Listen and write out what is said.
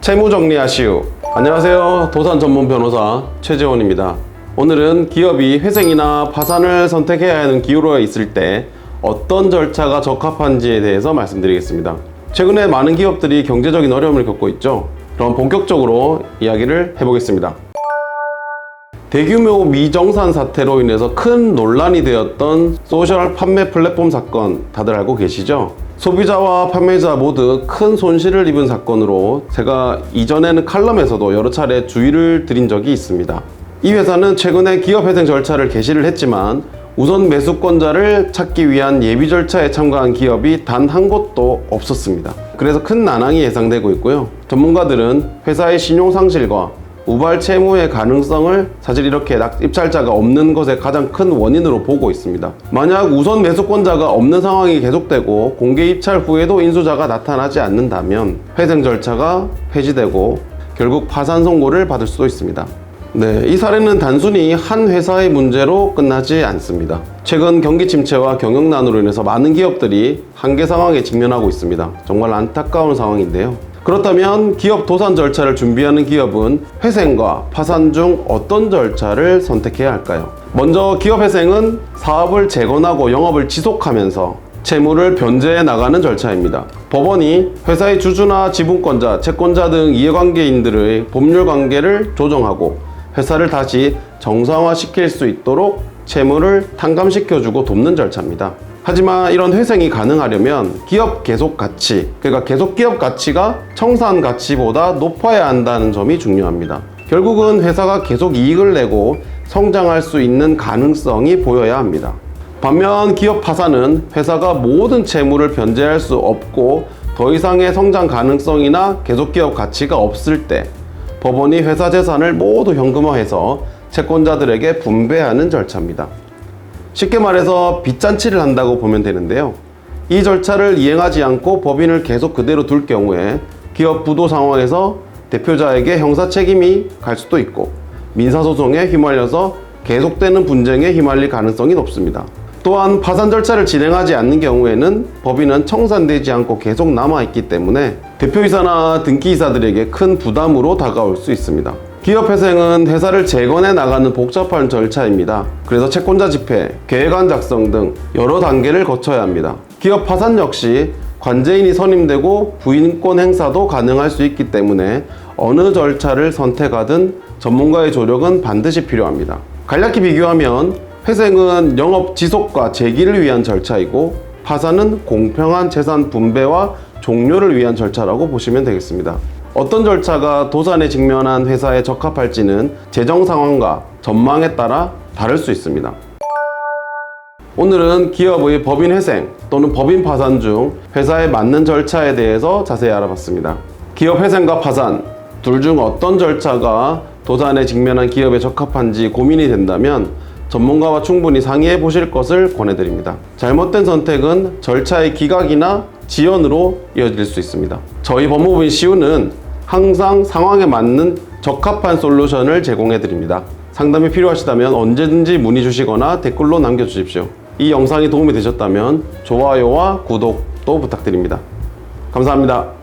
채무 정리하시오. 안녕하세요. 도산 전문 변호사 최재원입니다. 오늘은 기업이 회생이나 파산을 선택해야 하는 기로에 있을 때 어떤 절차가 적합한지에 대해서 말씀드리겠습니다. 최근에 많은 기업들이 경제적인 어려움을 겪고 있죠. 그럼 본격적으로 이야기를 해보겠습니다. 대규모 미정산 사태로 인해서 큰 논란이 되었던 소셜 판매 플랫폼 사건 다들 알고 계시죠? 소비자와 판매자 모두 큰 손실을 입은 사건으로 제가 이전에는 칼럼에서도 여러 차례 주의를 드린 적이 있습니다. 이 회사는 최근에 기업회생 절차를 개시를 했지만 우선 매수권자를 찾기 위한 예비 절차에 참가한 기업이 단 한 곳도 없었습니다. 그래서 큰 난항이 예상되고 있고요. 전문가들은 회사의 신용상실과 우발 채무의 가능성을 사실 이렇게 입찰자가 없는 것의 가장 큰 원인으로 보고 있습니다. 만약 우선 매수권자가 없는 상황이 계속되고 공개 입찰 후에도 인수자가 나타나지 않는다면 회생 절차가 폐지되고 결국 파산 선고를 받을 수도 있습니다. 이 사례는 단순히 한 회사의 문제로 끝나지 않습니다. 최근 경기 침체와 경영난으로 인해서 많은 기업들이 한계 상황에 직면하고 있습니다. 정말 안타까운 상황인데요. 그렇다면 기업 도산 절차를 준비하는 기업은 회생과 파산 중 어떤 절차를 선택해야 할까요? 먼저 기업 회생은 사업을 재건하고 영업을 지속하면서 채무를 변제해 나가는 절차입니다. 법원이 회사의 주주나 지분권자, 채권자 등 이해관계인들의 법률 관계를 조정하고 회사를 다시 정상화시킬 수 있도록 채무를 탕감시켜주고 돕는 절차입니다. 하지만 이런 회생이 가능하려면 기업 계속 가치, 그러니까 계속 기업 가치가 청산 가치보다 높아야 한다는 점이 중요합니다. 결국은 회사가 계속 이익을 내고 성장할 수 있는 가능성이 보여야 합니다. 반면 기업 파산은 회사가 모든 채무를 변제할 수 없고 더 이상의 성장 가능성이나 계속 기업 가치가 없을 때 법원이 회사 재산을 모두 현금화해서 채권자들에게 분배하는 절차입니다. 쉽게 말해서 빚잔치를 한다고 보면 되는데요. 이 절차를 이행하지 않고 법인을 계속 그대로 둘 경우에 기업 부도 상황에서 대표자에게 형사 책임이 갈 수도 있고 민사소송에 휘말려서 계속되는 분쟁에 휘말릴 가능성이 높습니다. 또한 파산 절차를 진행하지 않는 경우에는 법인은 청산되지 않고 계속 남아있기 때문에 대표이사나 등기이사들에게 큰 부담으로 다가올 수 있습니다. 기업 회생은 회사를 재건해 나가는 복잡한 절차입니다. 그래서 채권자 집회, 계획안 작성 등 여러 단계를 거쳐야 합니다. 기업 파산 역시 관제인이 선임되고 부인권 행사도 가능할 수 있기 때문에 어느 절차를 선택하든 전문가의 조력은 반드시 필요합니다. 간략히 비교하면 회생은 영업 지속과 재기를 위한 절차이고 파산은 공평한 재산 분배와 종료를 위한 절차라고 보시면 되겠습니다. 어떤 절차가 도산에 직면한 회사에 적합할지는 재정 상황과 전망에 따라 다를 수 있습니다. 오늘은 기업의 법인 회생 또는 법인 파산 중 회사에 맞는 절차에 대해서 자세히 알아봤습니다. 기업 회생과 파산 둘 중 어떤 절차가 도산에 직면한 기업에 적합한지 고민이 된다면 전문가와 충분히 상의해 보실 것을 권해드립니다. 잘못된 선택은 절차의 기각이나 지연으로 이어질 수 있습니다. 저희 법무부인 시우는 항상 상황에 맞는 적합한 솔루션을 제공해 드립니다. 상담이 필요하시다면 언제든지 문의 주시거나 댓글로 남겨주십시오. 이 영상이 도움이 되셨다면 좋아요와 구독도 부탁드립니다. 감사합니다.